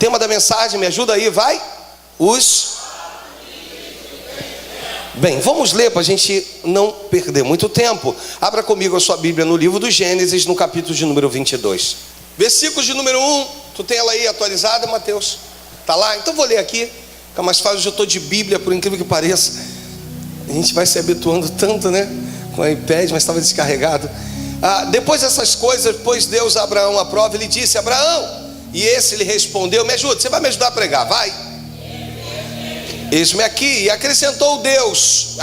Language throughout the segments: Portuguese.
tema da mensagem, me ajuda aí, vai? Bem, vamos ler para a gente não perder muito tempo. Abra comigo a sua Bíblia no livro do Gênesis, no capítulo de número 22. Versículos de número 1, tu tem ela aí atualizada, Mateus? Tá lá? Então vou ler aqui, fica mais fácil, hoje eu estou de Bíblia, por incrível que pareça. A gente vai se habituando tanto, né? Com o iPad, mas estava descarregado. Depois dessas coisas, pôs Deus a Abraão à prova, ele disse: Abraão, e esse lhe respondeu: me ajuda, você vai me ajudar a pregar, vai. Eis-me aqui. E acrescentou Deus,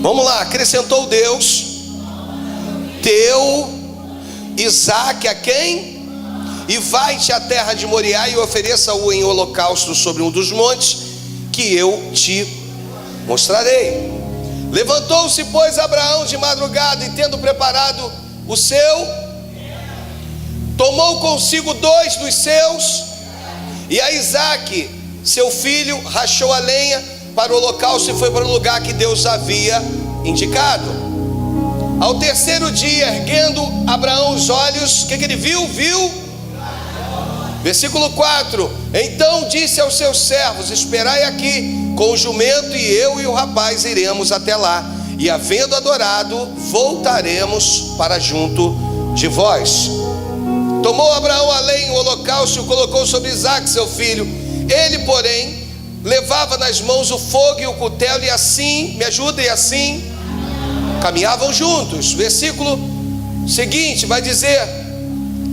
vamos lá, acrescentou Deus, teu Isaque a quem? E vai-te à terra de Moriá e ofereça-o em holocausto sobre um dos montes que eu te mostrarei. Levantou-se, pois, Abraão de madrugada, e tendo preparado o seu, tomou consigo 2 dos seus, e a Isaque, seu filho, rachou a lenha para o holocausto e foi para o lugar que Deus havia indicado. Ao terceiro dia, erguendo Abraão os olhos, o que ele viu? Versículo 4: então disse aos seus servos: esperai aqui com o jumento, e eu e o rapaz iremos até lá, e havendo adorado, voltaremos para junto de vós. Tomou Abraão a lenha, o holocausto, e o colocou sobre Isaque, seu filho. Ele, porém, levava nas mãos o fogo e o cutelo, e assim, me ajuda, e assim caminhavam juntos. Versículo seguinte vai dizer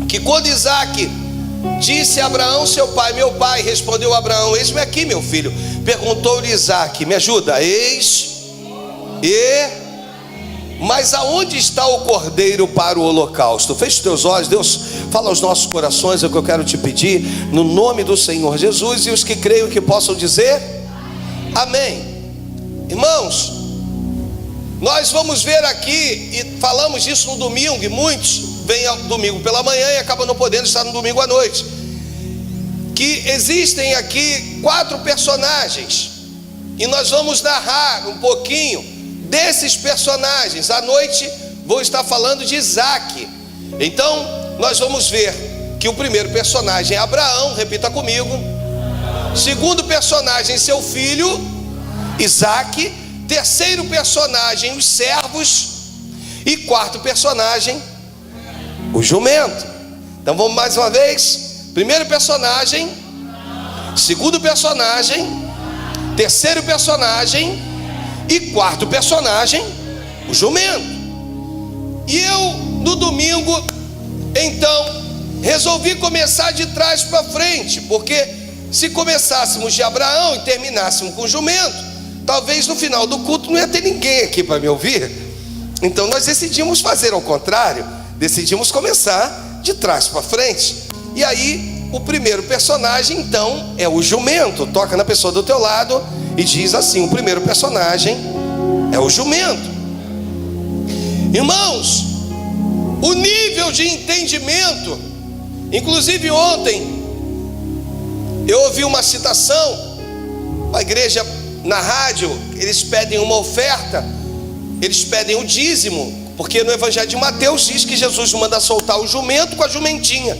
que quando Isaque disse a Abraão, seu pai: meu pai, respondeu Abraão: eis-me aqui, meu filho. Perguntou-lhe Isaque, me ajuda, mas aonde está o cordeiro para o holocausto? Feche os teus olhos, Deus fala aos nossos corações, é o que eu quero te pedir, no nome do Senhor Jesus, e os que creem que possam dizer amém. Irmãos, nós vamos ver aqui, e falamos disso no domingo, e muitos vêm ao domingo pela manhã e acabam não podendo estar no domingo à noite, que existem aqui 4 personagens, e nós vamos narrar um pouquinho desses personagens. À noite vou estar falando de Isaque. Então nós vamos ver que o primeiro personagem é Abraão, repita comigo. Segundo personagem, seu filho Isaque. Terceiro personagem, os servos. E quarto personagem, o jumento. Então vamos mais uma vez. Primeiro personagem, segundo personagem, terceiro personagem e quarto personagem, o jumento. E eu, no domingo, então, resolvi começar de trás para frente, porque se começássemos de Abraão e terminássemos com o jumento, talvez no final do culto não ia ter ninguém aqui para me ouvir. Então nós decidimos fazer ao contrário, decidimos começar de trás para frente. E aí, o primeiro personagem, então, é o jumento. Toca na pessoa do teu lado e diz assim: o primeiro personagem é o jumento. Irmãos, o nível de entendimento, inclusive ontem eu ouvi uma citação, a igreja na rádio, eles pedem uma oferta, eles pedem o dízimo, porque no Evangelho de Mateus diz que Jesus manda soltar o jumento com a jumentinha,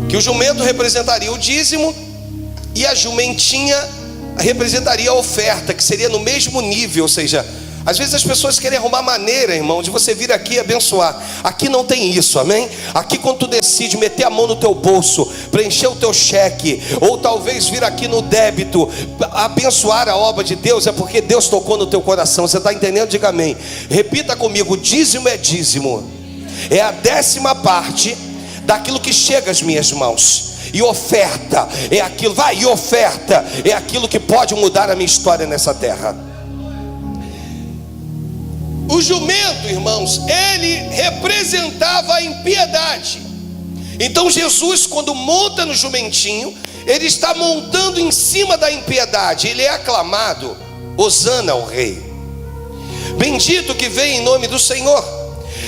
que o jumento representaria o dízimo e a jumentinha representaria a oferta, que seria no mesmo nível. Ou seja, às vezes as pessoas querem arrumar maneira, irmão, de você vir aqui e abençoar. Aqui não tem isso, amém? Aqui quando tu decide meter a mão no teu bolso, preencher o teu cheque, ou talvez vir aqui no débito, abençoar a obra de Deus, é porque Deus tocou no teu coração. Você está entendendo? Diga amém. Repita comigo: dízimo é dízimo, é a 10ª parte daquilo que chega às minhas mãos. E oferta é aquilo, e oferta é aquilo que pode mudar a minha história nessa terra. O jumento, irmãos, ele representava a impiedade. Então Jesus, quando monta no jumentinho, ele está montando em cima da impiedade. Ele é aclamado: Hosana ao rei, bendito que vem em nome do Senhor.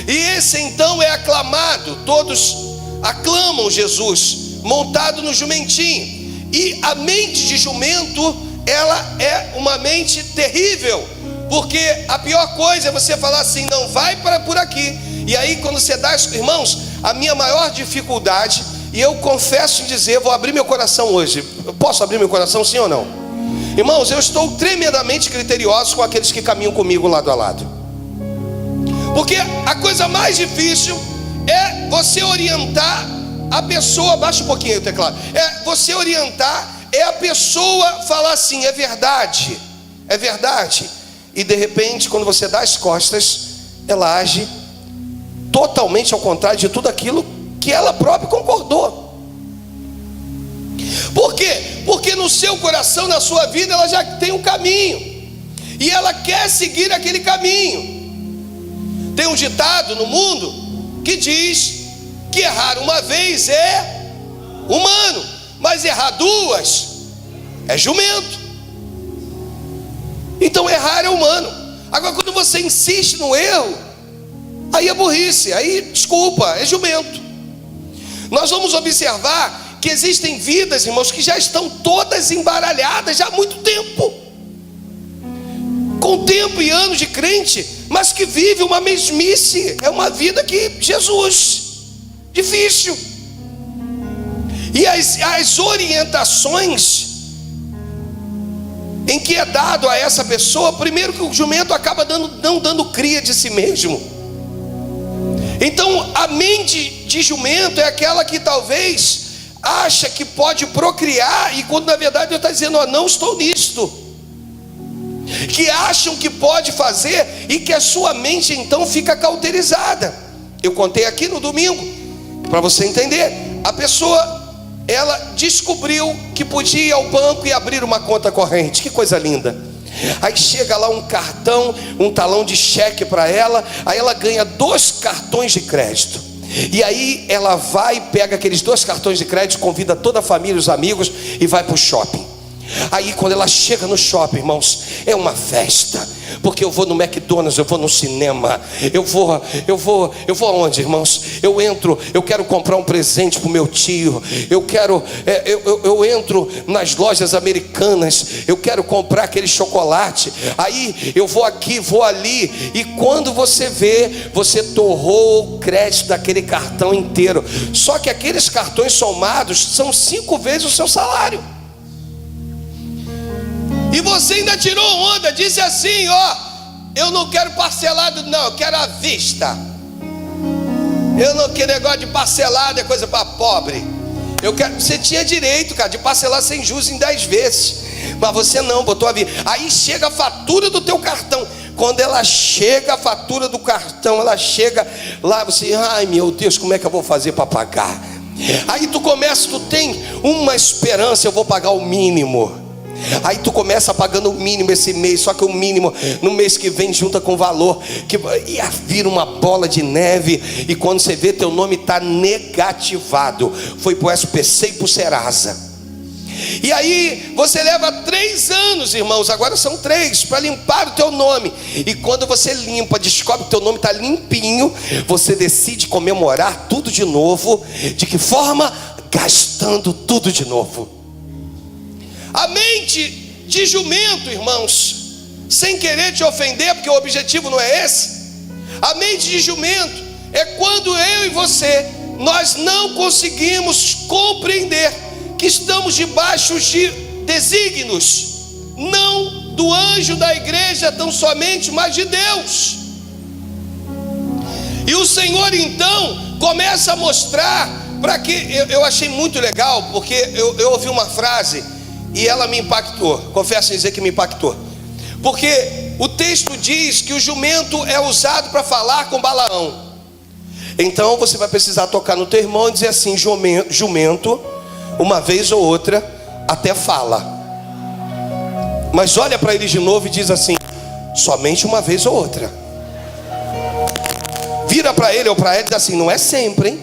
E esse então é aclamado, todos aclamam Jesus montado no jumentinho. E a mente de jumento, ela é uma mente terrível, porque a pior coisa é você falar assim: não vai para por aqui. E aí quando você dá, irmãos, a minha maior dificuldade E eu confesso em dizer, vou abrir meu coração hoje. Eu posso abrir meu coração, sim ou não? Irmãos, eu estou tremendamente criterioso com aqueles que caminham comigo lado a lado. Porque a coisa mais difícil é você orientar a pessoa. Baixa um pouquinho aí o teclado. É você orientar, é a pessoa falar assim, é verdade. É verdade. E de repente, quando você dá as costas, ela age totalmente ao contrário de tudo aquilo que ela própria concordou. Por quê? Porque no seu coração, na sua vida, ela já tem um caminho, e ela quer seguir aquele caminho. Tem um ditado no mundo que diz que errar uma vez é humano, mas errar duas é jumento. Então errar é humano. Agora, quando você insiste no erro, aí é burrice, aí desculpa, é jumento. Nós vamos observar que existem vidas, irmãos, que já estão todas embaralhadas já há muito tempo, com tempo e anos de crente, mas que vive uma mesmice. É uma vida que, Jesus, difícil. E as orientações em que é dado a essa pessoa, primeiro que o jumento acaba não dando cria de si mesmo. Então a mente de jumento é aquela que talvez acha que pode procriar, e quando na verdade Deus está dizendo, ó, não estou nisto. Que acham que pode fazer, e que a sua mente então fica cauterizada. Eu contei aqui no domingo, para você entender. A pessoa, ela descobriu que podia ir ao banco e abrir uma conta corrente. Que coisa linda. Aí chega lá um cartão, um talão de cheque para ela. Aí ela ganha 2 cartões de crédito. E aí ela vai, pega aqueles 2 cartões de crédito, convida toda a família, os amigos, e vai para o shopping. Aí quando ela chega no shopping, irmãos, é uma festa. Porque eu vou no McDonald's, eu vou no cinema, eu vou aonde, irmãos? Eu entro, eu quero comprar um presente para o meu tio, eu entro nas lojas americanas, eu quero comprar aquele chocolate. Aí eu vou aqui, vou ali, e quando você vê, você torrou o crédito daquele cartão inteiro. Só que aqueles cartões somados são 5 vezes o seu salário. E você ainda tirou onda, disse assim, ó, eu não quero parcelado não, eu quero à vista. Eu não quero negócio de parcelado, é coisa para pobre. Você tinha direito, cara, de parcelar sem juros em 10 vezes. Mas você não, botou a vista. Aí chega a fatura do teu cartão. Quando ela chega, a fatura do cartão, ela chega lá, você, ai meu Deus, como é que eu vou fazer para pagar? Aí tu tem uma esperança, eu vou pagar o mínimo. Aí tu começa pagando o mínimo esse mês, só que o mínimo no mês que vem junta com o valor, que vira uma bola de neve, e quando você vê, teu nome está negativado, foi para o SPC e para o Serasa. E aí você leva 3 anos, irmãos, agora são 3, para limpar o teu nome. E quando você limpa, descobre que teu nome está limpinho, você decide comemorar tudo de novo. De que forma? Gastando tudo de novo. A mente de jumento, irmãos, sem querer te ofender, porque o objetivo não é esse. A mente de jumento é quando eu e você, nós não conseguimos compreender que estamos debaixo de desígnios, não do anjo da igreja tão somente, mas de Deus. E o Senhor então começa a mostrar, para que eu achei muito legal, porque eu ouvi uma frase e ela me impactou, confesso em dizer que me impactou. Porque o texto diz que o jumento é usado para falar com Balaão. Então você vai precisar tocar no teu irmão e dizer assim, jumento, uma vez ou outra, até fala. Mas olha para ele de novo e diz assim, somente uma vez ou outra. Vira para ele ou para ela e diz assim, não é sempre, hein?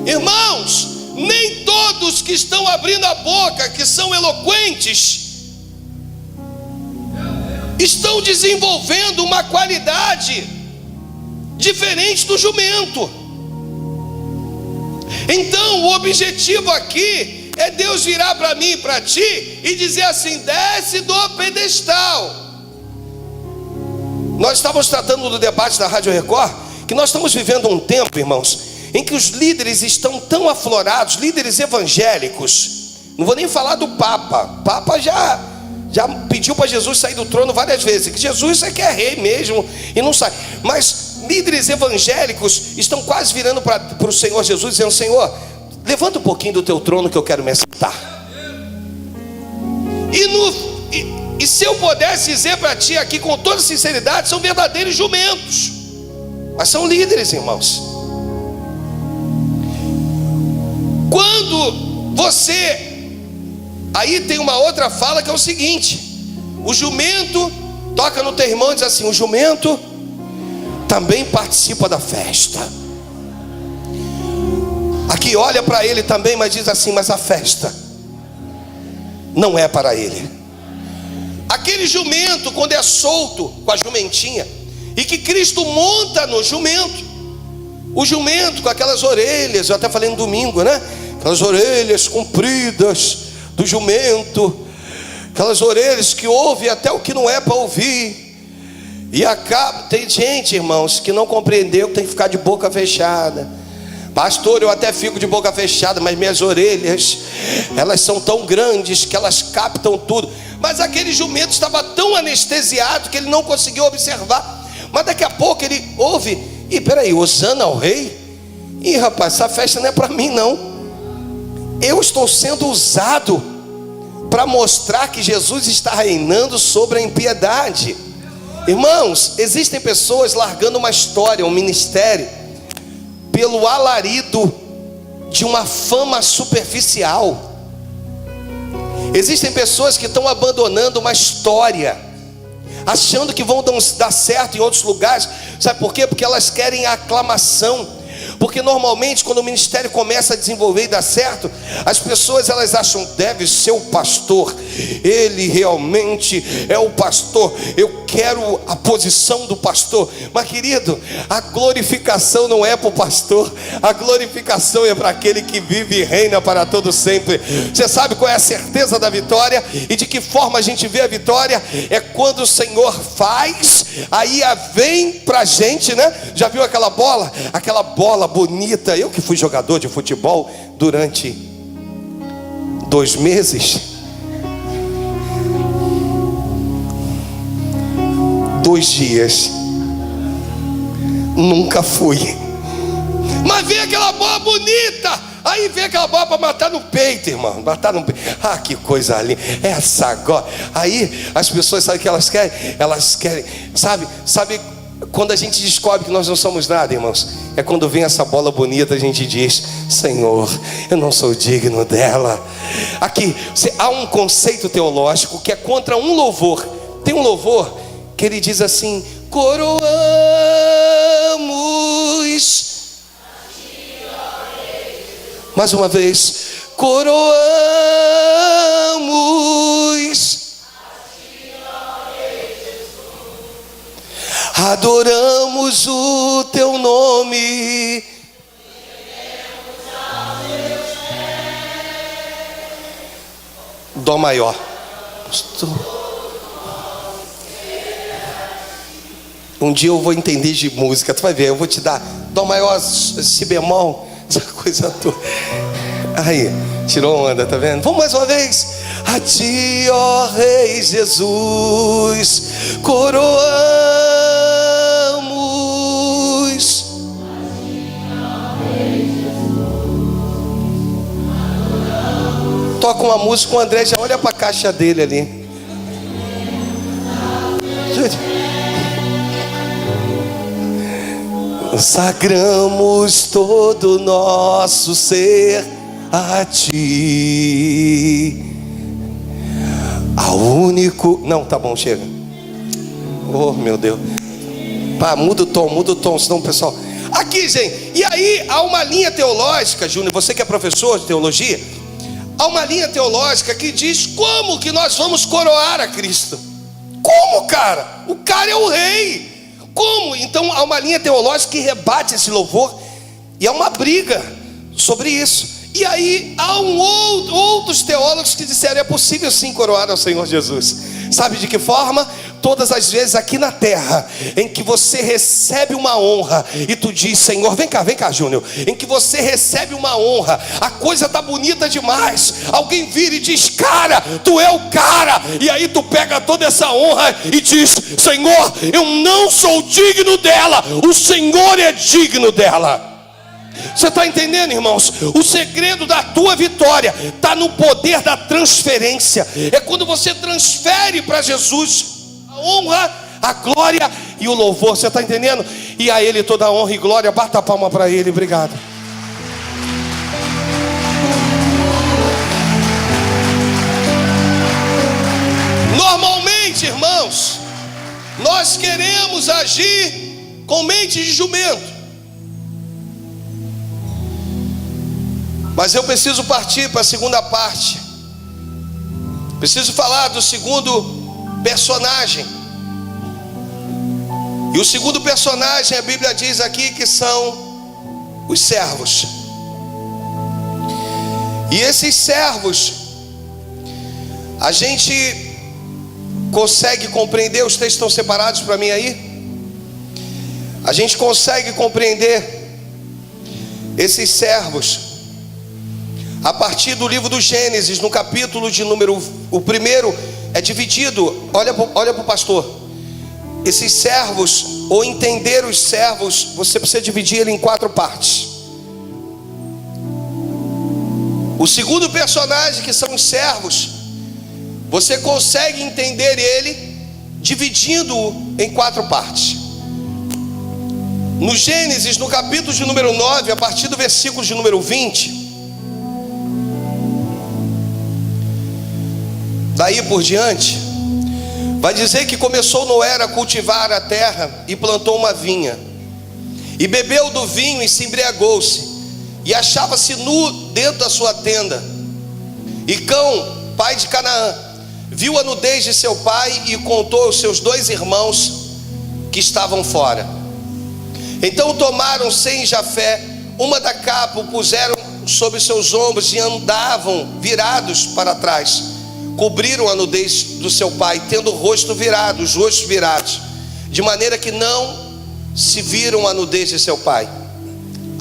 Irmãos, nem todos que estão abrindo a boca, que são eloquentes, estão desenvolvendo uma qualidade diferente do jumento. Então o objetivo aqui é Deus virar para mim e para ti e dizer assim, desce do pedestal. Nós estávamos tratando do debate da Rádio Record, que nós estamos vivendo um tempo, irmãos, em que os líderes estão tão aflorados, líderes evangélicos. Não vou nem falar do Papa. O Papa já pediu para Jesus sair do trono várias vezes, que Jesus é que é rei mesmo e não sai. Mas líderes evangélicos estão quase virando para o Senhor Jesus, dizendo: Senhor, levanta um pouquinho do teu trono que eu quero me assentar. E se eu pudesse dizer para ti aqui com toda sinceridade, são verdadeiros jumentos, mas são líderes, irmãos. Quando você, aí tem uma outra fala que é o seguinte: o jumento toca no teu irmão e diz assim: o jumento também participa da festa. Aqui olha para ele também, mas diz assim: mas a festa não é para ele. Aquele jumento, quando é solto com a jumentinha, e que Cristo monta no jumento, o jumento com aquelas orelhas, eu até falei no domingo, né? Aquelas orelhas compridas do jumento, aquelas orelhas que ouvem até o que não é para ouvir, e acaba. Tem gente, irmãos, que não compreendeu que tem que ficar de boca fechada. Pastor, eu até fico de boca fechada, mas minhas orelhas, elas são tão grandes que elas captam tudo. Mas aquele jumento estava tão anestesiado que ele não conseguiu observar. Mas daqui a pouco ele ouve: e peraí, Hosana ao rei? Ih, rapaz, essa festa não é para mim não. Eu estou sendo usado para mostrar que Jesus está reinando sobre a impiedade. Irmãos, existem pessoas largando uma história, um ministério, pelo alarido de uma fama superficial. Existem pessoas que estão abandonando uma história, achando que vão dar certo em outros lugares. Sabe por quê? Porque elas querem a aclamação. Porque normalmente quando o ministério começa a desenvolver e dar certo, as pessoas elas acham: deve ser o pastor, ele realmente é o pastor, eu quero a posição do pastor. Mas querido, a glorificação não é para o pastor, a glorificação é para aquele que vive e reina para todo sempre. Você sabe qual é a certeza da vitória e de que forma a gente vê a vitória? É quando o Senhor faz, aí vem para a gente, né? Já viu aquela bola bonita? Eu que fui jogador de futebol durante 2 meses, 2 dias, nunca fui. Mas vem aquela bola bonita, aí vem aquela bola para matar no peito, irmão, matar no peito. Ah, que coisa linda, essa agora. Aí as pessoas, sabem o que elas querem? Elas querem, sabe quando a gente descobre que nós não somos nada, irmãos? É quando vem essa bola bonita, a gente diz: Senhor, eu não sou digno dela. Aqui há um conceito teológico que é contra um louvor. Tem um louvor que ele diz assim: coroamos. Mais uma vez: coroamos. Adoramos o teu nome. Dó maior. Um dia eu vou entender de música, tu vai ver, eu vou te dar Dó maior, Si bemol, essa coisa toda. Aí, tirou onda, tá vendo? Vamos mais uma vez. A ti, ó Rei Jesus, coroamos. Toca uma música, o André já olha para a caixa dele ali. Consagramos todo o nosso ser a ti, ao único. Não, tá bom, chega. Oh, meu Deus. Pá, muda o tom, senão o pessoal. Aqui, gente, e aí há uma linha teológica, Júnior, você que é professor de teologia, há uma linha teológica que diz como que nós vamos coroar a Cristo. Como, cara? O cara é o rei. Como? Então há uma linha teológica que rebate esse louvor, e há uma briga sobre isso. E aí há outros teólogos que disseram: é possível sim coroar ao Senhor Jesus. Sabe de que forma? todas as vezes aqui na terra em que você recebe uma honra e tu diz: Senhor, vem cá Júnior, em que você recebe uma honra, a coisa tá bonita demais, alguém vira e diz: cara, tu é o cara, e aí tu pega toda essa honra e diz: Senhor, eu não sou digno dela, o Senhor é digno dela. Você está entendendo, irmãos? O segredo da tua vitória está no poder da transferência. É quando você transfere para Jesus a honra, a glória e o louvor. Você está entendendo? E a Ele toda a honra e glória. Bata a palma para Ele. Obrigado. Normalmente, irmãos, nós queremos agir com mente de jumento. Mas eu preciso partir para a segunda parte. Preciso falar do segundo personagem. E o segundo personagem, a Bíblia diz aqui que são os servos. E esses servos, a gente consegue compreender, os textos estão separados para mim aí? A gente consegue compreender esses servos a partir do livro do Gênesis, no capítulo de número, o primeiro é dividido, olha para o pastor, esses servos, ou entender os servos, você precisa dividir ele em 4 partes. O segundo personagem, que são os servos, você consegue entender ele dividindo-o em 4 partes. No Gênesis, no capítulo de número 9, a partir do versículo de número 20, daí por diante, vai dizer que começou Noé a cultivar a terra e plantou uma vinha, e bebeu do vinho e se embriagou-se, e achava-se nu dentro da sua tenda. E Cão, pai de Canaã, viu a nudez de seu pai e contou aos seus 2 irmãos que estavam fora. Então tomaram Sem e Jafé uma da capa, o puseram sobre seus ombros e andavam virados para trás. Cobriram a nudez do seu pai, tendo o rosto virado, os rostos virados, de maneira que não se viram a nudez de seu pai.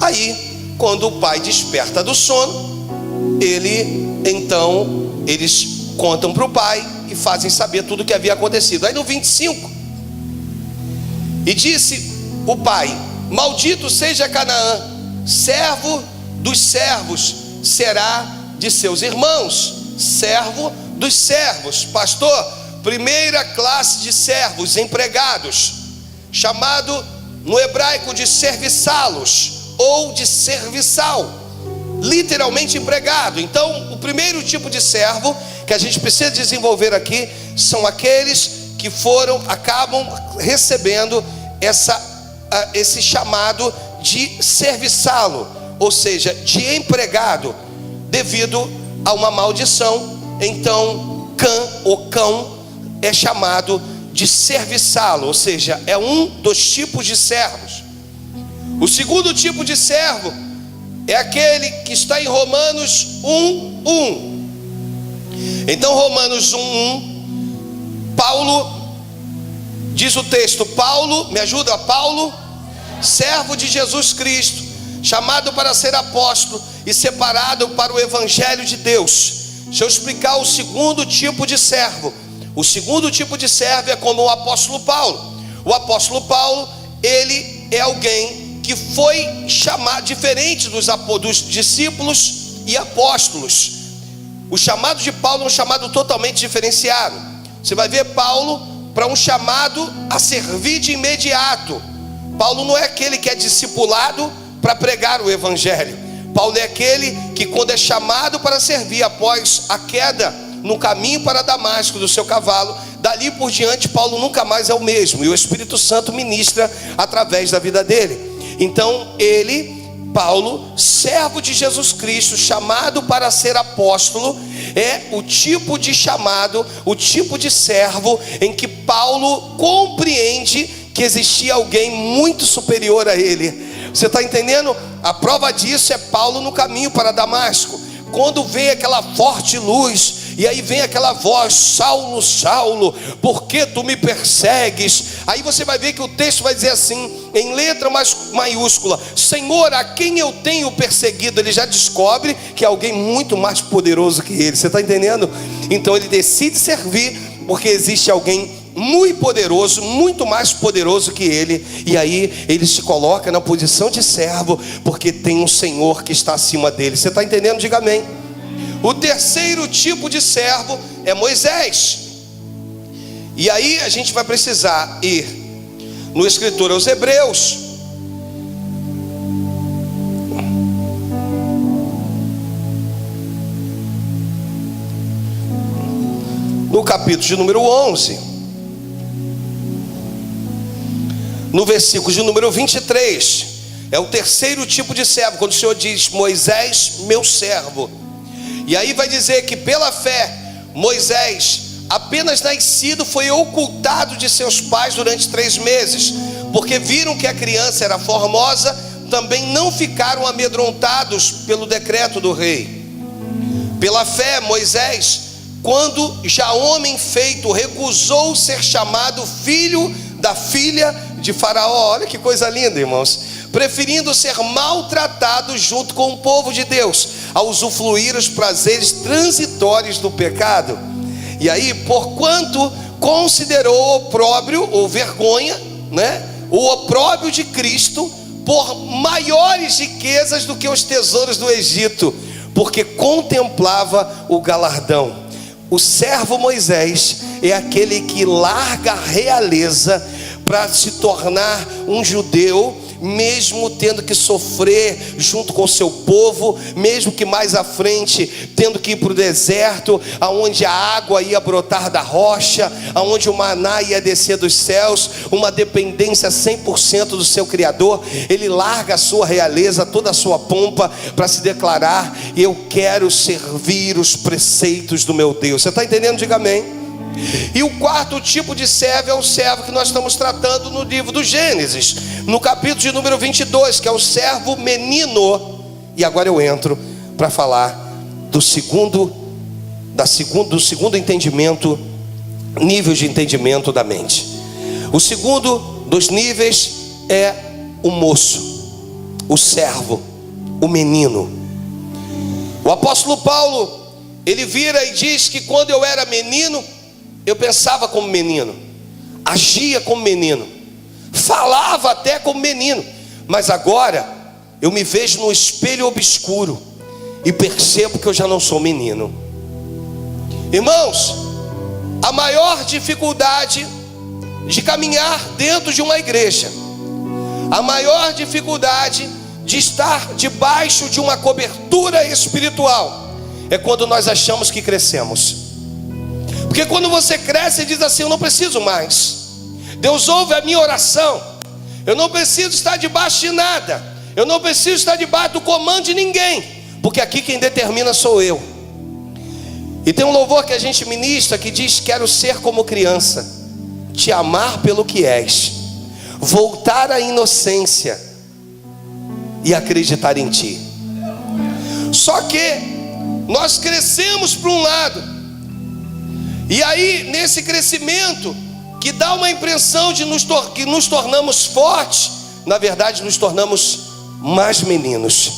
Aí, quando o pai desperta do sono, eles contam para o pai e fazem saber tudo o que havia acontecido. Aí no 25, e disse o pai: maldito seja Canaã, servo dos servos será de seus irmãos. Servo dos servos, pastor, primeira classe de servos, empregados, chamado no hebraico de serviçalos ou de serviçal, literalmente empregado. Então, o primeiro tipo de servo que a gente precisa desenvolver aqui são aqueles que acabam recebendo esse chamado de serviçalo, ou seja, de empregado, devido a uma maldição. Então, Cão é chamado de serviçalo, ou seja, é um dos tipos de servos. O segundo tipo de servo é aquele que está em Romanos 1:1. Então, Romanos 1:1, Paulo, diz o texto, Paulo, me ajuda, Paulo, servo de Jesus Cristo, chamado para ser apóstolo e separado para o evangelho de Deus. Deixa eu explicar o segundo tipo de servo. O segundo tipo de servo é como o apóstolo Paulo. O apóstolo Paulo, ele é alguém que foi chamado, diferente dos discípulos e apóstolos. O chamado de Paulo é um chamado totalmente diferenciado. Você vai ver Paulo para um chamado a servir de imediato. Paulo não é aquele que é discipulado para pregar o evangelho. Paulo é aquele que, quando é chamado para servir após a queda no caminho para Damasco do seu cavalo, dali por diante Paulo nunca mais é o mesmo, e o Espírito Santo ministra através da vida dele. Então Paulo, servo de Jesus Cristo, chamado para ser apóstolo, é o tipo de chamado, o tipo de servo em que Paulo compreende que existia alguém muito superior a ele. Você está entendendo? A prova disso é Paulo no caminho para Damasco, quando vê aquela forte luz E aí vem aquela voz: Saulo, Saulo, por que tu me persegues? Aí você vai ver que o texto vai dizer assim, em letra maiúscula: Senhor, a quem eu tenho perseguido? Ele já descobre que é alguém muito mais poderoso que ele. Você está entendendo? Então ele decide servir, porque existe alguém muito poderoso, muito mais poderoso que ele. E aí ele se coloca na posição de servo, porque tem um Senhor que está acima dele. Você está entendendo? Diga amém. O terceiro tipo de servo é Moisés. E aí a gente vai precisar ir no escritor aos Hebreus, no capítulo de número 11, no versículo de número 23. É o terceiro tipo de servo, quando o Senhor diz: Moisés, meu servo. E aí vai dizer que pela fé, Moisés, apenas nascido, foi ocultado de seus pais durante 3 meses, porque viram que a criança era formosa. Também não ficaram amedrontados pelo decreto do rei. Pela fé, Moisés, quando já homem feito, recusou ser chamado filho da filha de Faraó. Olha que coisa linda, irmãos. Preferindo ser maltratado junto com o povo de Deus, a usufruir os prazeres transitórios do pecado. E aí, porquanto considerou opróbrio ou vergonha, o opróbrio de Cristo, por maiores riquezas do que os tesouros do Egito, porque contemplava o galardão. O servo Moisés é aquele que larga a realeza para se tornar um judeu, mesmo tendo que sofrer junto com o seu povo, mesmo que mais à frente tendo que ir para o deserto, aonde a água ia brotar da rocha, aonde o maná ia descer dos céus, uma dependência 100% do seu Criador. Ele larga a sua realeza, toda a sua pompa, para se declarar: eu quero servir os preceitos do meu Deus. Você está entendendo? Diga amém. E o quarto tipo de servo é o servo que nós estamos tratando no livro do Gênesis, no capítulo de número 22, que é o servo menino. E agora eu entro para falar do segundo entendimento, nível de entendimento da mente. O segundo dos níveis é o moço, o servo, o menino. O apóstolo Paulo, ele vira e diz que quando eu era menino, eu pensava como menino, agia como menino, falava até como menino, mas agora eu me vejo no espelho obscuro e percebo que eu já não sou menino. Irmãos, a maior dificuldade de caminhar dentro de uma igreja, a maior dificuldade de estar debaixo de uma cobertura espiritual, é quando nós achamos que crescemos. Porque quando você cresce e diz assim: eu não preciso mais, Deus ouve a minha oração, eu não preciso estar debaixo de nada, eu não preciso estar debaixo do comando de ninguém, porque aqui quem determina sou eu. E tem um louvor que a gente ministra que diz: quero ser como criança, te amar pelo que és, voltar à inocência e acreditar em ti. Só que nós crescemos para um lado, e aí nesse crescimento que dá uma impressão de que nos tornamos fortes, na verdade nos tornamos mais meninos.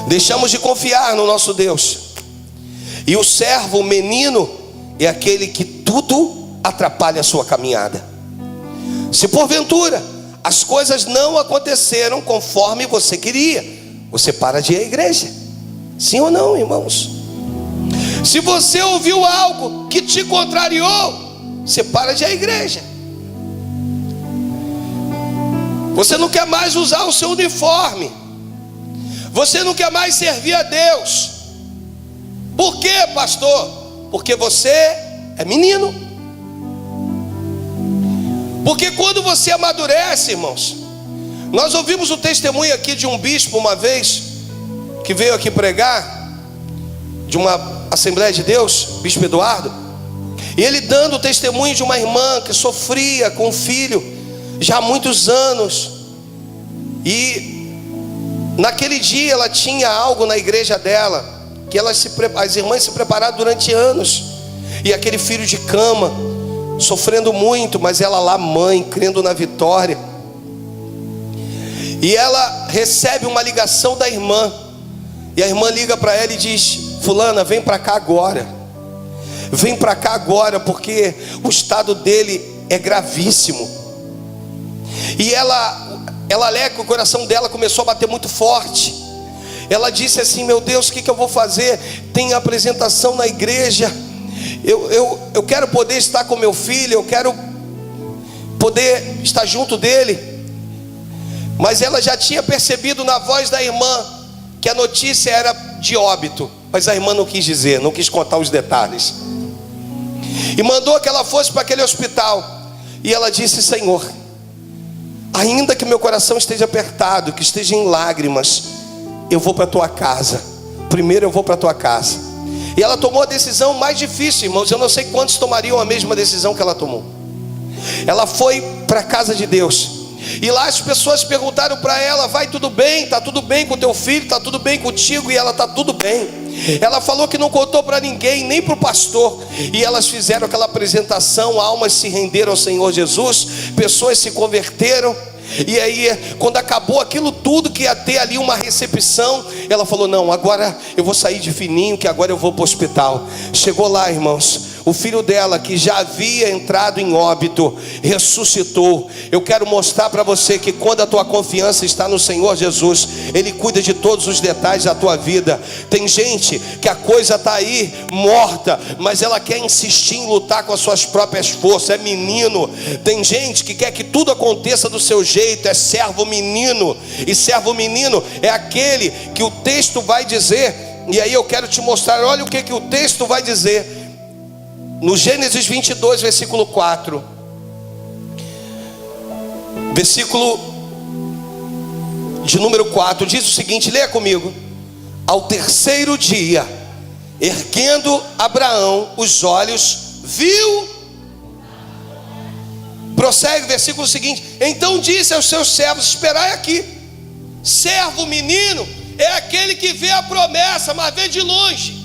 Deixamos de confiar no nosso Deus. E o servo menino é aquele que tudo atrapalha a sua caminhada. Se porventura as coisas não aconteceram conforme você queria, você para de ir à igreja. Sim ou não, irmãos? Se você ouviu algo que te contrariou, você para de ir à igreja. Você não quer mais usar o seu uniforme, você não quer mais servir a Deus. Por quê, pastor? Porque você é menino. Porque quando você amadurece, irmãos, nós ouvimos o testemunho aqui de um bispo uma vez, que veio aqui pregar, de uma Assembleia de Deus, bispo Eduardo, e ele dando o testemunho de uma irmã que sofria com um filho já há muitos anos, e naquele dia ela tinha algo na igreja dela, que as irmãs se prepararam durante anos, e aquele filho de cama, sofrendo muito, mas ela lá, mãe, crendo na vitória. E ela recebe uma ligação da irmã, e a irmã liga para ela e diz: fulana, vem para cá agora, vem para cá agora, porque o estado dele é gravíssimo. E ela alega, o coração dela começou a bater muito forte. Ela disse assim: meu Deus, o que eu vou fazer? Tem apresentação na igreja, eu quero poder estar com meu filho, eu quero poder estar junto dele. Mas ela já tinha percebido na voz da irmã que a notícia era de óbito, mas a irmã não quis dizer, não quis contar os detalhes, e mandou que ela fosse para aquele hospital. E ela disse: Senhor, ainda que meu coração esteja apertado, que esteja em lágrimas, eu vou para a tua casa. Primeiro eu vou para a tua casa. E ela tomou a decisão mais difícil, irmãos. Eu não sei quantos tomariam a mesma decisão que ela tomou. Ela foi para a casa de Deus, e lá as pessoas perguntaram para ela: vai tudo bem? Está tudo bem com teu filho? Está tudo bem contigo? E ela: está tudo bem. Ela falou que não contou para ninguém, nem para o pastor. E elas fizeram aquela apresentação, almas se renderam ao Senhor Jesus, pessoas se converteram. E aí, quando acabou aquilo tudo, que ia ter ali uma recepção, ela falou: não, agora eu vou sair de fininho, que agora eu vou para o hospital. Chegou lá, irmãos, o filho dela, que já havia entrado em óbito, ressuscitou. Eu quero mostrar para você que quando a tua confiança está no Senhor Jesus, Ele cuida de todos os detalhes da tua vida. Tem gente que a coisa está aí morta, mas ela quer insistir em lutar com as suas próprias forças. É menino. Tem gente que quer que tudo aconteça do seu jeito. É servo menino. E servo menino é aquele que o texto vai dizer. E aí eu quero te mostrar, olha o que o texto vai dizer. No Gênesis 22, versículo 4. Versículo de número 4, diz o seguinte, leia comigo: ao terceiro dia, erguendo Abraão os olhos, viu. Prossegue o versículo seguinte: então disse aos seus servos: esperai aqui. Servo menino é aquele que vê a promessa, mas vê de longe.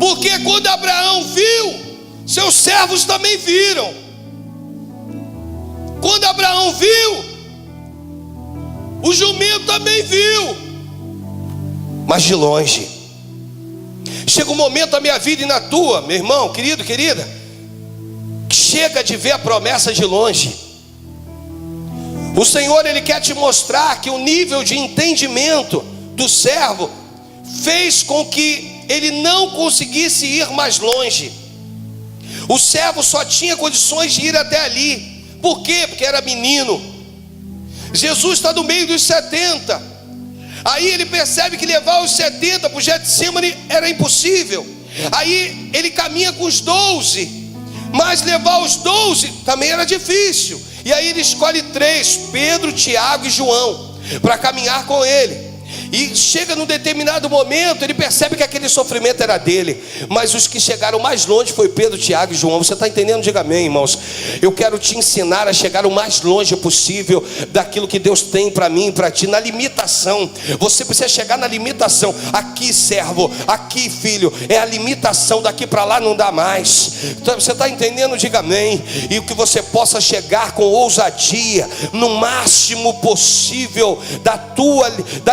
Porque quando Abraão viu, seus servos também viram. Quando Abraão viu, o jumento também viu, mas de longe. Chega um momento na minha vida e na tua, meu irmão, querido, querida, chega de ver a promessa de longe. O Senhor, Ele quer te mostrar que o nível de entendimento do servo fez com que ele não conseguisse ir mais longe. O servo só tinha condições de ir até ali. Por quê? Porque era menino. Jesus está no meio dos 70. Aí ele percebe que levar os 70 para o Getsemane era impossível. Aí ele caminha com os 12, mas levar os 12 também era difícil. E aí ele escolhe 3, Pedro, Tiago e João, para caminhar com ele. E chega num determinado momento, ele percebe que aquele sofrimento era dele, mas os que chegaram mais longe foi Pedro, Tiago e João. Você está entendendo? Diga amém, irmãos. Eu quero te ensinar a chegar o mais longe possível daquilo que Deus tem para mim e para ti, na limitação. Você precisa chegar na limitação. Aqui, servo, aqui, filho, é a limitação. Daqui para lá não dá mais. Então, você está entendendo? Diga amém. E que você possa chegar com ousadia no máximo possível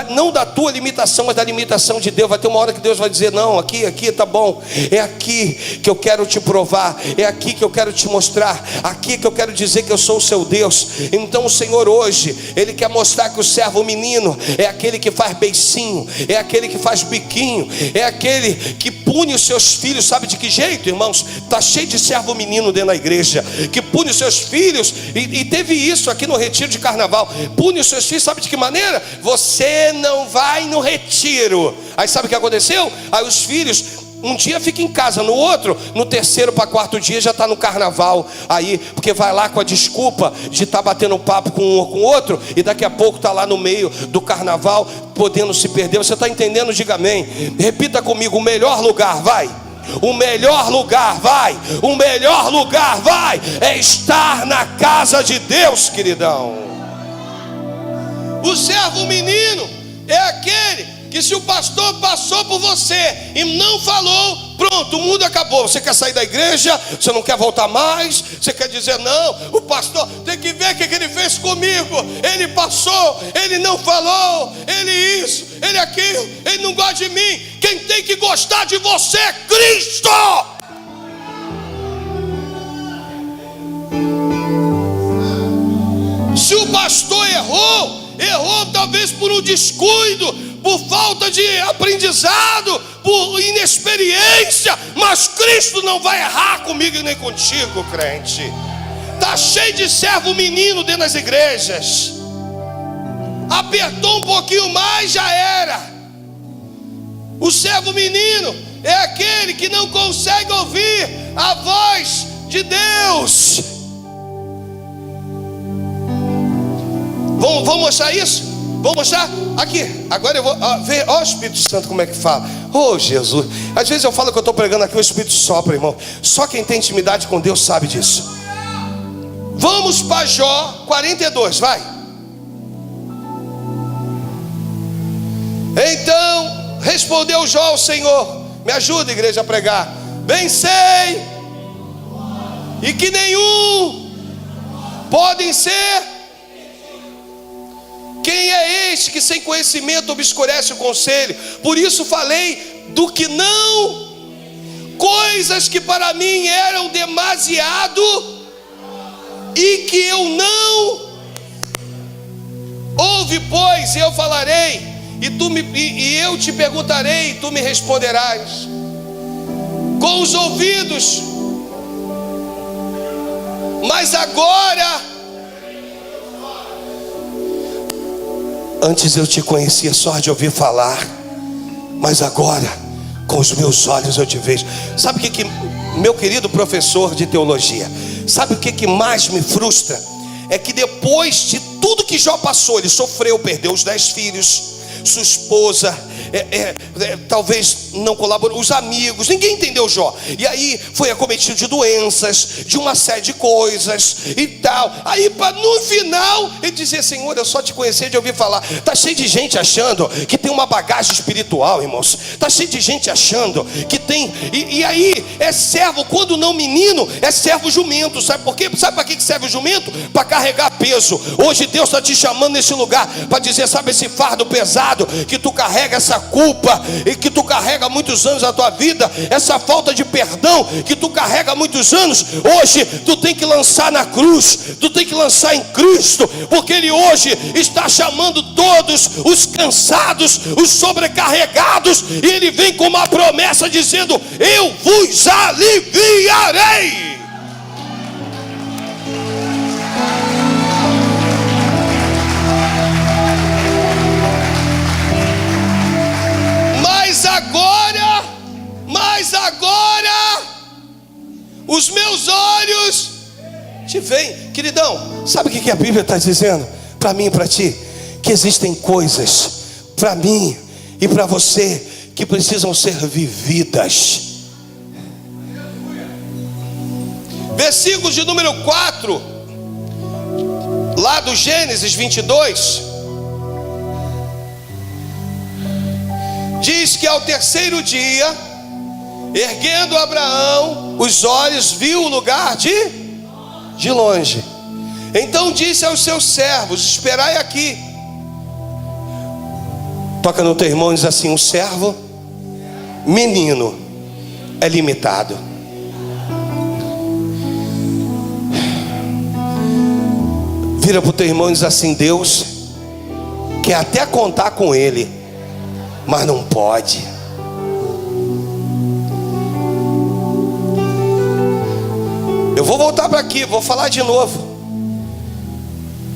não da tua limitação, mas da limitação de Deus. Vai ter uma hora que Deus vai dizer: não, aqui tá bom, é aqui que eu quero te provar, é aqui que eu quero te mostrar, aqui que eu quero dizer que eu sou o seu Deus. Então o Senhor hoje, Ele quer mostrar que o servo menino é aquele que faz beicinho, é aquele que faz biquinho, é aquele que pune os seus filhos. Sabe de que jeito, irmãos? Está cheio de servo menino dentro da igreja, que pune os seus filhos, e teve isso aqui no retiro de carnaval. Pune os seus filhos, sabe de que maneira? Você não vai no retiro. Aí sabe o que aconteceu? Aí os filhos, um dia fica em casa, no outro, no terceiro para quarto dia já está no carnaval. Aí, porque vai lá com a desculpa de estar batendo papo com um ou com outro, e daqui a pouco está lá no meio do carnaval, podendo se perder. Você está entendendo? Diga amém. Repita comigo: o melhor lugar, vai. O melhor lugar, vai. O melhor lugar, vai, é estar na casa de Deus, queridão. O servo menino é aquele que se o pastor passou por você e não falou, pronto, o mundo acabou. Você quer sair da igreja? Você não quer voltar mais? Você quer dizer, não, o pastor tem que ver o que ele fez comigo. Ele passou, ele não falou, ele isso, ele aquilo, ele não gosta de mim. Quem tem que gostar de você é Cristo. Se o pastor errou talvez por um descuido, por falta de aprendizado, por inexperiência, mas Cristo não vai errar comigo e nem contigo, crente. Está cheio de servo menino dentro das igrejas. Apertou um pouquinho mais, já era. O servo menino é aquele que não consegue ouvir a voz de Deus. Vamos mostrar isso? Vamos mostrar? Aqui, agora eu vou ver, ó o Espírito Santo como é que fala. Oh Jesus, às vezes eu falo que eu estou pregando aqui, o Espírito sopra, irmão. Só quem tem intimidade com Deus sabe disso. Vamos para Jó 42, vai. Então respondeu Jó ao Senhor. Me ajuda, igreja, a pregar. Bem sei, e que nenhum podem ser. Quem é este que sem conhecimento obscurece o conselho? Por isso falei do que não, coisas que para mim eram demasiado e que eu não. Ouve, pois, e eu falarei, e eu te perguntarei, e tu me responderás. Com os ouvidos, mas agora. Antes eu te conhecia só de ouvir falar, mas agora com os meus olhos eu te vejo. Sabe o que meu querido professor de teologia, sabe o que mais me frustra? É que depois de tudo que Jó passou, ele sofreu, perdeu os 10 filhos, sua esposa, talvez não colaborou, os amigos, ninguém entendeu Jó. E aí foi acometido de doenças, de uma série de coisas e tal. Aí no final ele dizia: Senhor, eu só te conhecia de ouvir falar. Está cheio de gente achando que tem uma bagagem espiritual, irmãos. Está cheio de gente achando que tem. E aí é servo, quando não menino, é servo jumento. Sabe por quê? Sabe para que serve o jumento? Para carregar peso. Hoje Deus está te chamando nesse lugar para dizer: sabe esse fardo pesado que tu carrega, essa culpa e que tu carrega há muitos anos na tua vida, essa falta de perdão que tu carrega há muitos anos, hoje tu tem que lançar na cruz, tu tem que lançar em Cristo, porque Ele hoje está chamando todos os cansados, os sobrecarregados, e Ele vem com uma promessa dizendo: eu vos aliviarei. Mas agora os meus olhos te veem. Queridão, sabe o que a Bíblia está dizendo para mim e para ti? Que existem coisas para mim e para você que precisam ser vividas. Versículo de número 4, lá do Gênesis 22, diz que ao terceiro dia, erguendo Abraão os olhos, viu o lugar de longe. Então disse aos seus servos: esperai aqui. Toca no teu irmão e diz assim: um servo menino é limitado. Vira para o teu irmão e diz assim: Deus quer até contar com ele, mas não pode. Eu vou voltar para aqui, vou falar de novo.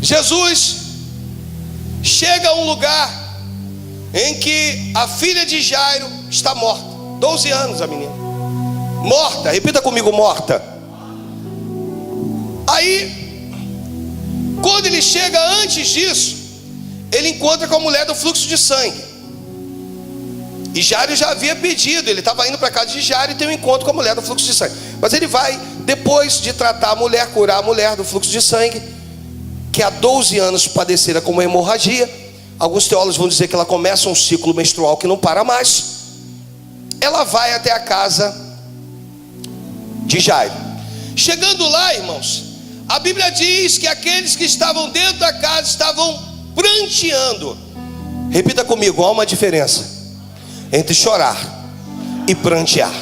Jesus chega a um lugar em que a filha de Jairo está morta. 12 anos a menina, morta, repita comigo: morta. Aí, quando ele chega antes disso, ele encontra com a mulher do fluxo de sangue. E Jairo já havia pedido, ele estava indo para a casa de Jairo e tem um encontro com a mulher do fluxo de sangue. Mas ele vai, depois de tratar a mulher, curar a mulher do fluxo de sangue, que há 12 anos padecera com uma hemorragia. Alguns teólogos vão dizer que ela começa um ciclo menstrual que não para mais. Ela vai até a casa de Jairo. Chegando lá, irmãos, a Bíblia diz que aqueles que estavam dentro da casa estavam pranteando. Repita comigo, há uma diferença entre chorar e prantear.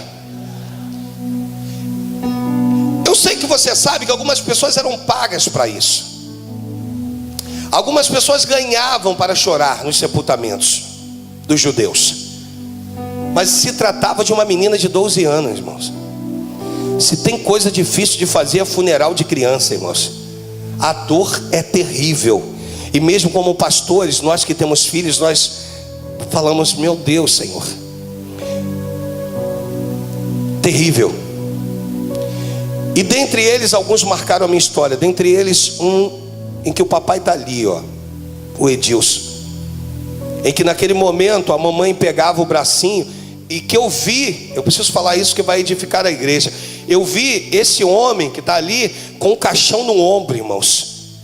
Eu sei que você sabe que algumas pessoas eram pagas para isso. Algumas pessoas ganhavam para chorar nos sepultamentos dos judeus. Mas se tratava de uma menina de 12 anos, irmãos. Se tem coisa difícil de fazer, é funeral de criança, irmãos. A dor é terrível. E mesmo como pastores, nós que temos filhos, nós falamos, meu Deus, Senhor, terrível. E dentre eles, alguns marcaram a minha história. Dentre eles, um em que o papai está ali, ó, o Edilson. Em que naquele momento a mamãe pegava o bracinho. E que eu vi, eu preciso falar isso que vai edificar a igreja. Eu vi esse homem que está ali com o caixão no ombro, irmãos,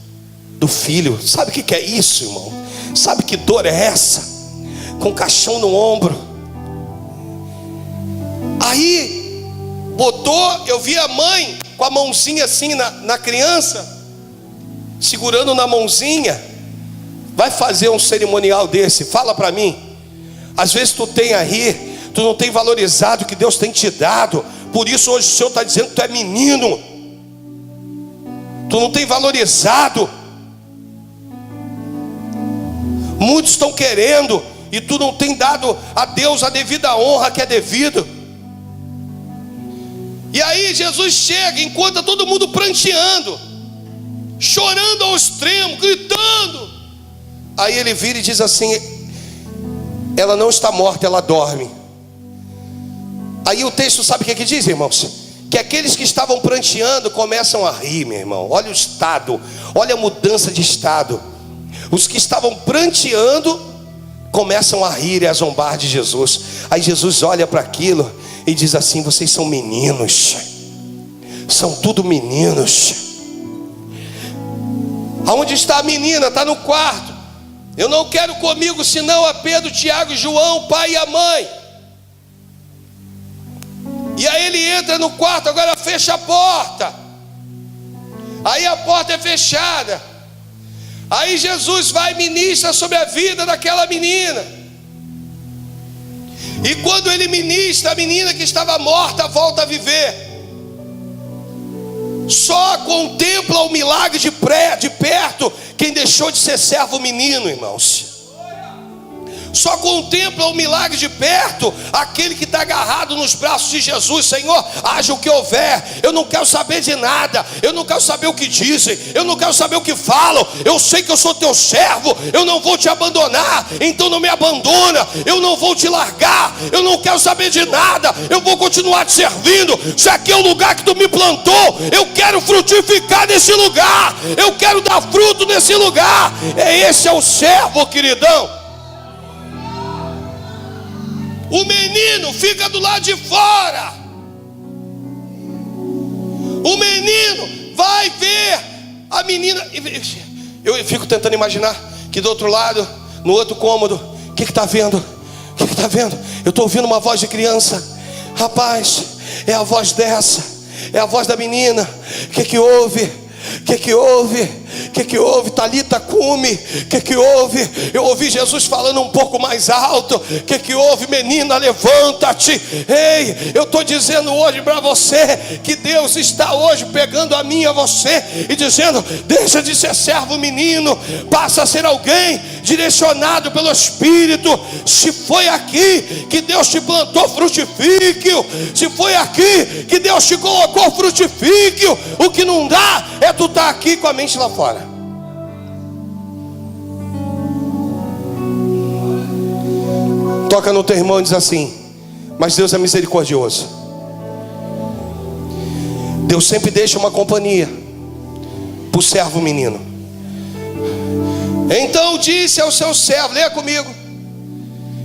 do filho. Sabe o que é isso, irmão? Sabe que dor é essa? Com o caixão no ombro. Aí botou, eu vi a mãe com a mãozinha assim na criança, segurando na mãozinha. Vai fazer um cerimonial desse? Fala para mim. Às vezes tu tem aí, tu não tem valorizado o que Deus tem te dado. Por isso hoje o Senhor está dizendo que tu é menino. Tu não tem valorizado. Muitos estão querendo e tu não tem dado a Deus a devida honra que é devido. E aí Jesus chega, encontra todo mundo pranteando, chorando ao extremo, gritando. Aí ele vira e diz assim: ela não está morta, ela dorme. Aí o texto sabe o que diz, irmãos? Que aqueles que estavam pranteando começam a rir, meu irmão. Olha o estado, olha a mudança de estado. Os que estavam pranteando começam a rir e a zombar de Jesus. Aí Jesus olha para aquilo e diz assim: vocês são meninos, são tudo meninos. Aonde está a menina? Está no quarto. Eu não quero comigo senão a Pedro, Tiago, João, o pai e a mãe. E aí ele entra no quarto, agora fecha a porta. Aí a porta é fechada. Aí Jesus vai e ministra sobre a vida daquela menina. E quando ele ministra, a menina que estava morta volta a viver. Só contempla o milagre de perto quem deixou de ser servo menino, irmãos. Só contempla o milagre de perto aquele que está agarrado nos braços de Jesus. Senhor, haja o que houver. Eu não quero saber de nada. Eu não quero saber o que dizem. Eu não quero saber o que falam. Eu sei que eu sou teu servo. Eu não vou te abandonar. Então não me abandona. Eu não vou te largar. Eu não quero saber de nada. Eu vou continuar te servindo. Se aqui é o lugar que tu me plantou, eu quero frutificar nesse lugar. Eu quero dar fruto nesse lugar. Esse é o servo, queridão. O menino fica do lado de fora. O menino vai ver a menina. Eu fico tentando imaginar que do outro lado, no outro cômodo, o que está vendo? O que está vendo? Eu estou ouvindo uma voz de criança. Rapaz, é a voz dessa. É a voz da menina. O que houve? O que houve? O que houve? Talita cumi. O que houve? Eu ouvi Jesus falando um pouco mais alto. O que houve? Menina, levanta-te. Ei, eu estou dizendo hoje para você que Deus está hoje pegando a mim e a você e dizendo: deixa de ser servo menino, passa a ser alguém direcionado pelo Espírito. Se foi aqui que Deus te plantou, frutifique-o. Se foi aqui que Deus te colocou, frutifique-o. O que não dá é tu estar aqui com a mente lá fora. Toca no teu irmão e diz assim: mas Deus é misericordioso. Deus sempre deixa uma companhia para o servo menino. Então disse aos seus servos, leia comigo.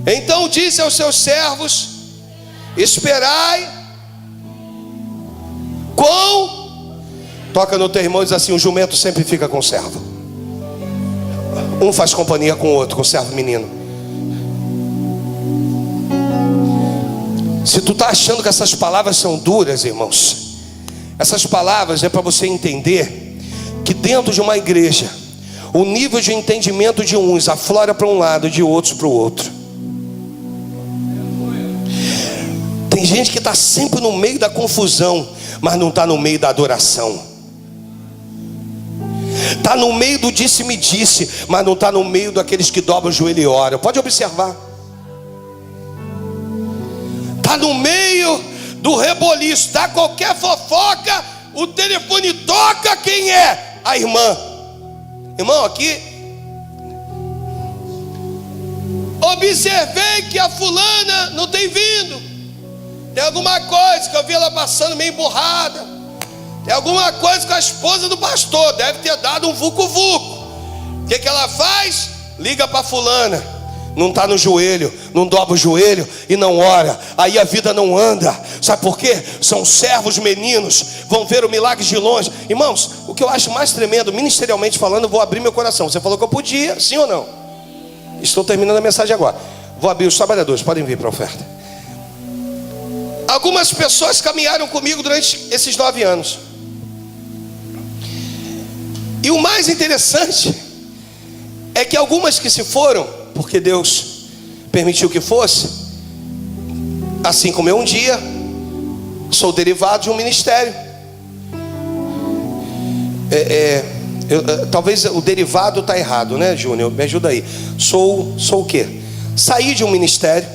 Então disse aos seus servos: esperai com... Toca no teu irmão e diz assim: o jumento sempre fica com o servo. Um faz companhia com o outro, com o servo menino. Se tu está achando que essas palavras são duras, irmãos, essas palavras é para você entender que dentro de uma igreja, o nível de entendimento de uns aflora para um lado, de outros para o outro. Tem gente que está sempre no meio da confusão, mas não está no meio da adoração. Está no meio do disse-me-disse, mas não está no meio daqueles que dobram o joelho e oram. Pode observar. Está no meio do reboliço. Dá qualquer fofoca, o telefone toca, quem é? A irmã. Irmão, aqui observei que a fulana não tem vindo. Tem alguma coisa que eu vi ela passando meio emburrada. Tem alguma coisa com a esposa do pastor. Deve ter dado um vucu-vucu. O que ela faz? Liga para fulana. Não está no joelho, não dobra o joelho e não ora. Aí a vida não anda. Sabe por quê? São servos meninos, vão ver o milagre de longe. Irmãos, o que eu acho mais tremendo, ministerialmente falando, eu vou abrir meu coração. Você falou que eu podia, sim ou não? Estou terminando a mensagem agora. Vou abrir, os trabalhadores podem vir para a oferta. Algumas pessoas caminharam comigo durante esses 9 anos. E o mais interessante é que algumas que se foram, porque Deus permitiu que fosse, assim como eu um dia sou derivado de um ministério. Talvez o derivado está errado, né, Júnior? Me ajuda aí. Sou o quê? Saí de um ministério,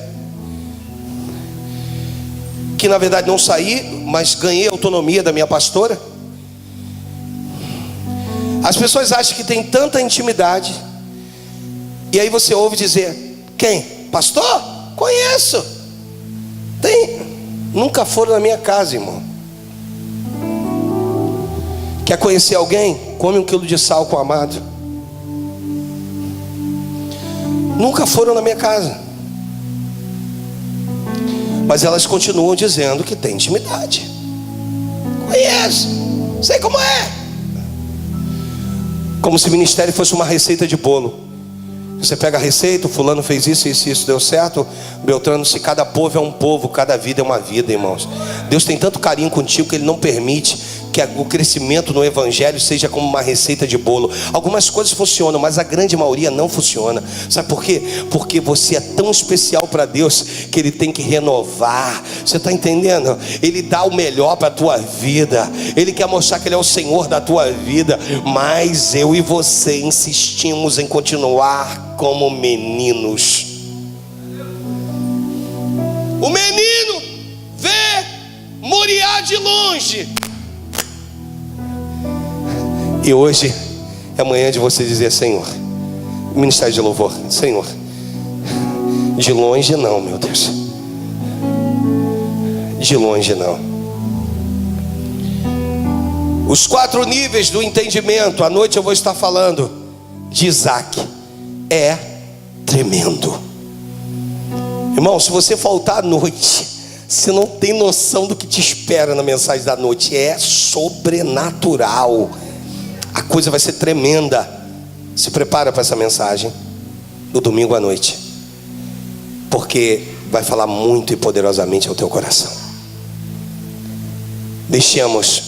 que na verdade não saí, mas ganhei autonomia da minha pastora. As pessoas acham que tem tanta intimidade, e aí você ouve dizer: quem? Pastor? Conheço. Tem. Nunca foram na minha casa, irmão. Quer conhecer alguém? Come 1 quilo de sal com o amado. Nunca foram na minha casa, mas elas continuam dizendo que tem intimidade. Conheço, sei como é. Como se o ministério fosse uma receita de bolo. Você pega a receita, o fulano fez isso, isso deu certo. Beltrano, se cada povo é um povo, cada vida é uma vida, irmãos. Deus tem tanto carinho contigo que Ele não permite que o crescimento no evangelho seja como uma receita de bolo. Algumas coisas funcionam, mas a grande maioria não funciona. Sabe por quê? Porque você é tão especial para Deus que Ele tem que renovar. Você está entendendo? Ele dá o melhor para a tua vida. Ele quer mostrar que Ele é o Senhor da tua vida. Mas eu e você insistimos em continuar como meninos. O menino vê Moriá de longe. E hoje é manhã de você dizer: Senhor, ministério de louvor, Senhor, de longe não, meu Deus, de longe não. Os 4 níveis do entendimento, à noite eu vou estar falando de Isaac. É tremendo. Irmão, se você faltar à noite, você não tem noção do que te espera na mensagem da noite. É sobrenatural. A coisa vai ser tremenda. Se prepara para essa mensagem do domingo à noite, porque vai falar muito e poderosamente ao teu coração. Deixemos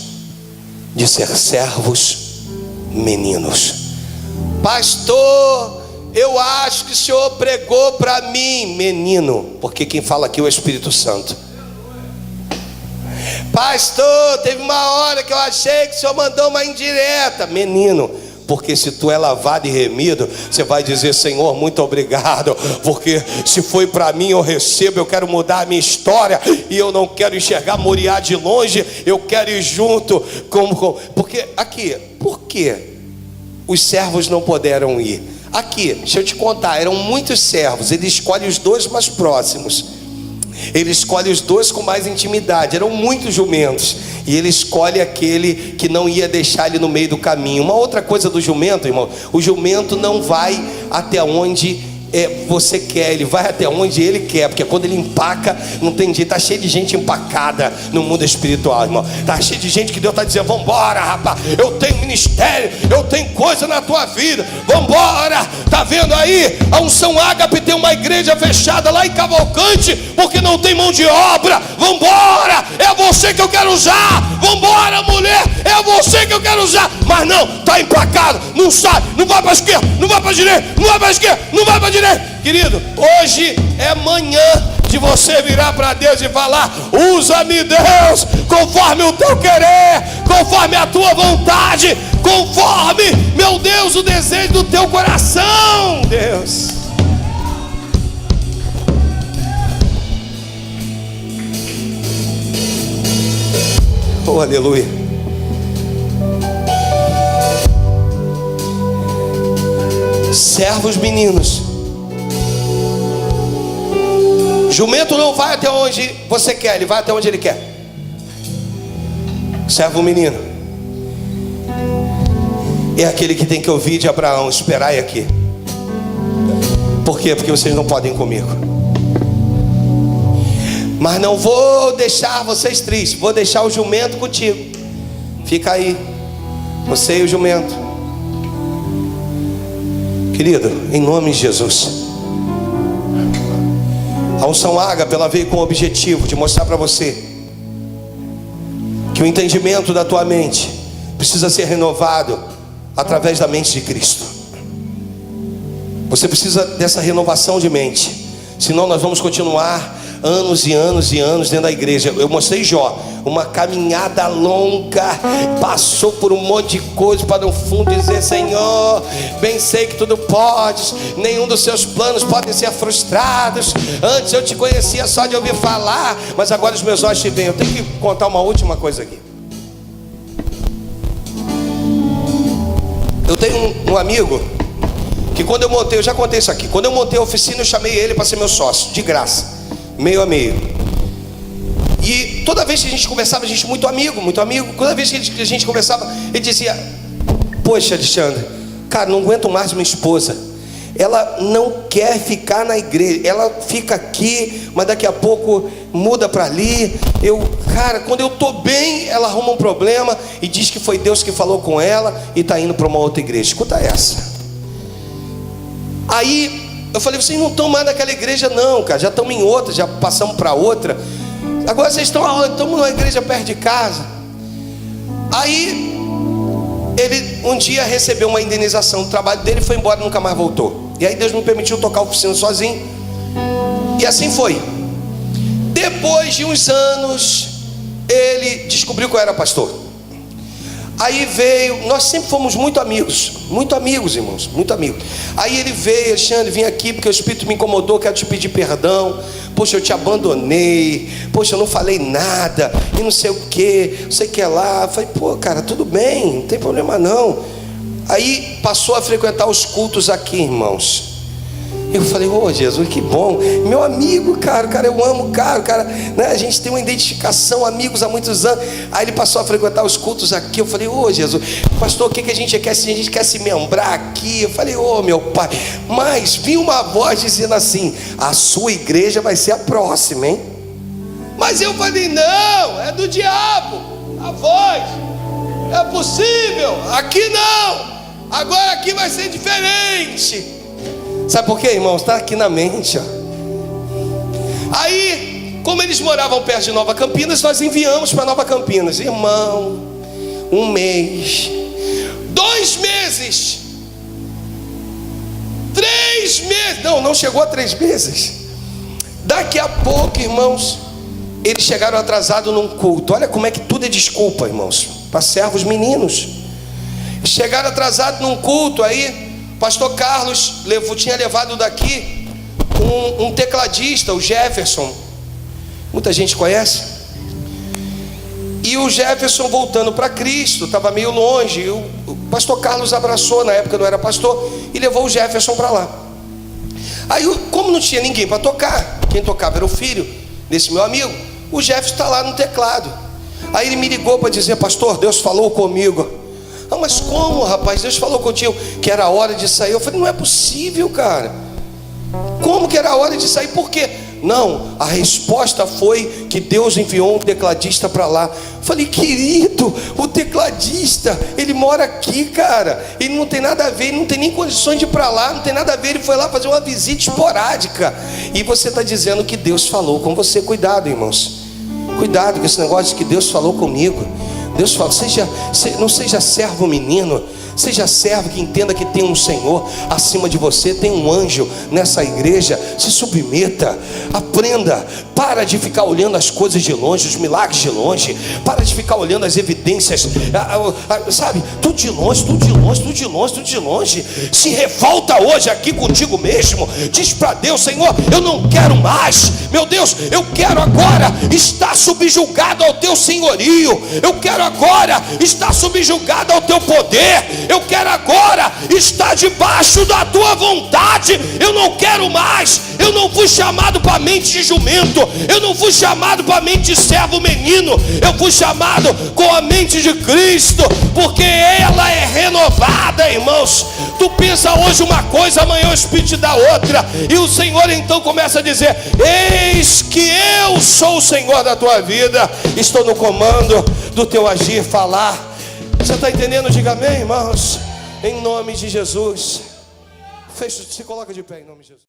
de ser servos meninos. Pastor, eu acho que o Senhor pregou para mim. Menino, porque quem fala aqui é o Espírito Santo. Pastor, teve uma hora que eu achei que o Senhor mandou uma indireta. Menino, porque se tu é lavado e remido, você vai dizer: Senhor, muito obrigado, porque se foi para mim eu recebo. Eu quero mudar a minha história, e eu não quero enxergar Moriá de longe, eu quero ir junto. Porque aqui, por que os servos não puderam ir? Aqui, deixa eu te contar, eram muitos servos. Ele escolhe os 2 mais próximos, ele escolhe os 2 com mais intimidade. Eram muitos jumentos, e ele escolhe aquele que não ia deixar ele no meio do caminho. Uma outra coisa do jumento, irmão: o jumento não vai até onde você quer, ele vai até onde ele quer, porque quando ele empaca, não tem jeito. Está cheio de gente empacada no mundo espiritual, irmão. Está cheio de gente que Deus está dizendo: vambora, rapaz, eu tenho ministério, eu tenho coisa na tua vida, vambora. Está vendo aí? A Unção Ágape tem uma igreja fechada lá em Cavalcante, porque não tem mão de obra. Vambora, é você que eu quero usar. Vambora, mulher, é você que eu quero usar. Mas não, está empacado, não sai, não vai para a esquerda, não vai para a direita, não vai para a esquerda, não vai para a direita. Querido, hoje é manhã de você virar para Deus e falar: usa-me, Deus, conforme o teu querer, conforme a tua vontade, conforme, meu Deus, o desejo do teu coração, Deus. Oh, aleluia. Servos meninos. Jumento não vai até onde você quer, ele vai até onde ele quer. Servo menino é aquele que tem que ouvir de Abraão: esperai aqui. Por quê? Porque vocês não podem ir comigo. Mas não vou deixar vocês tristes, vou deixar o jumento contigo. Fica aí, você e o jumento. Querido, em nome de Jesus, a Unção Ágape, ela veio com o objetivo de mostrar para você que o entendimento da tua mente precisa ser renovado através da mente de Cristo. Você precisa dessa renovação de mente, senão nós vamos continuar anos e anos e anos dentro da igreja. Eu mostrei Jó, uma caminhada longa, passou por um monte de coisa para no fundo dizer: Senhor, bem sei que tudo podes, nenhum dos seus planos podem ser frustrados. Antes eu te conhecia só de ouvir falar, mas agora os meus olhos te veem. Eu tenho que contar uma última coisa aqui. Eu tenho um amigo que quando eu montei, eu já contei isso aqui, quando eu montei a oficina, eu chamei ele para ser meu sócio, de graça, meio a meio. E toda vez que a gente conversava, a gente muito amigo, toda vez que a gente conversava, ele dizia: poxa, Alexandre, cara, não aguento mais minha esposa, ela não quer ficar na igreja, ela fica aqui, mas daqui a pouco muda para ali. Cara, quando eu tô bem, ela arruma um problema e diz que foi Deus que falou com ela e está indo para uma outra igreja. Escuta essa. Aí eu falei: vocês não estão mais naquela igreja não, cara, já estamos em outra, já passamos para outra. Agora vocês estão aonde? Estamos numa igreja perto de casa. Aí ele um dia recebeu uma indenização do trabalho dele, foi embora e nunca mais voltou. E aí Deus me permitiu tocar a oficina sozinho. E assim foi. Depois de uns anos, ele descobriu que eu era pastor. Aí veio, nós sempre fomos muito amigos, irmãos, muito amigos. Aí ele veio: Alexandre, vim aqui porque o Espírito me incomodou, quero te pedir perdão. Poxa, eu te abandonei, poxa, eu não falei nada, e não sei o que, não sei o que lá. Eu falei: pô, cara, tudo bem, não tem problema não. Aí passou a frequentar os cultos aqui, irmãos. Eu falei: ô Jesus, que bom, meu amigo, cara, eu amo o cara, né? A gente tem uma identificação, amigos há muitos anos. Aí ele passou a frequentar os cultos aqui. Eu falei: ô Jesus, pastor, o que a gente quer? Se a gente quer se membrar aqui. Eu falei: ô meu pai. Mas vi uma voz dizendo assim: a sua igreja vai ser a próxima, hein? Mas eu falei: não, é do diabo a voz, é possível, aqui não, agora aqui vai ser diferente. Sabe por quê, irmãos? Está aqui na mente, ó. Aí, como eles moravam perto de Nova Campinas, nós enviamos para Nova Campinas. Irmão, 1 mês, 2 meses, 3 meses, não chegou a 3 meses. Daqui a pouco, irmãos, eles chegaram atrasados num culto. Olha como é que tudo é desculpa, irmãos, para servos meninos. Chegaram atrasados num culto. Aí pastor Carlos tinha levado daqui um tecladista, o Jefferson. Muita gente conhece. E o Jefferson, voltando para Cristo, estava meio longe. E o pastor Carlos abraçou, na época não era pastor, e levou o Jefferson para lá. Aí, como não tinha ninguém para tocar, quem tocava era o filho desse meu amigo, o Jefferson está lá no teclado. Aí ele me ligou para dizer: pastor, Deus falou comigo. Ah, mas como, rapaz? Deus falou contigo que era a hora de sair. Eu falei: não é possível, cara. Como que era a hora de sair? Por quê? Não, a resposta foi que Deus enviou um tecladista para lá. Falei, querido, o tecladista, ele mora aqui, cara. Ele não tem nada a ver, ele não tem nem condições de ir para lá, não tem nada a ver. Ele foi lá fazer uma visita esporádica. E você está dizendo que Deus falou com você. Cuidado, irmãos. Cuidado com esse negócio de que Deus falou comigo. Deus fala, não seja servo menino. Seja servo que entenda que tem um Senhor acima de você, tem um anjo nessa igreja. Se submeta, aprenda. Para de ficar olhando as coisas de longe, os milagres de longe. Para de ficar olhando as evidências, sabe? Tudo de longe, tudo de longe, tudo de longe, tudo de longe. Se revolta hoje aqui contigo mesmo. Diz para Deus, Senhor, eu não quero mais. Meu Deus, eu quero agora estar subjugado ao teu senhorio. Eu quero agora estar subjugado ao teu poder. Eu quero agora estar debaixo da tua vontade. Eu não quero mais. Eu não fui chamado para mente de jumento. Eu não fui chamado para mente de servo menino. Eu fui chamado com a mente de Cristo, porque ela é renovada, irmãos. Tu pensa hoje uma coisa, amanhã o Espírito te dá outra. E o Senhor então começa a dizer: eis que eu sou o Senhor da tua vida. Estou no comando do teu agir, falar. Você está entendendo? Diga amém, irmãos. Em nome de Jesus. Fecha, se coloca de pé em nome de Jesus.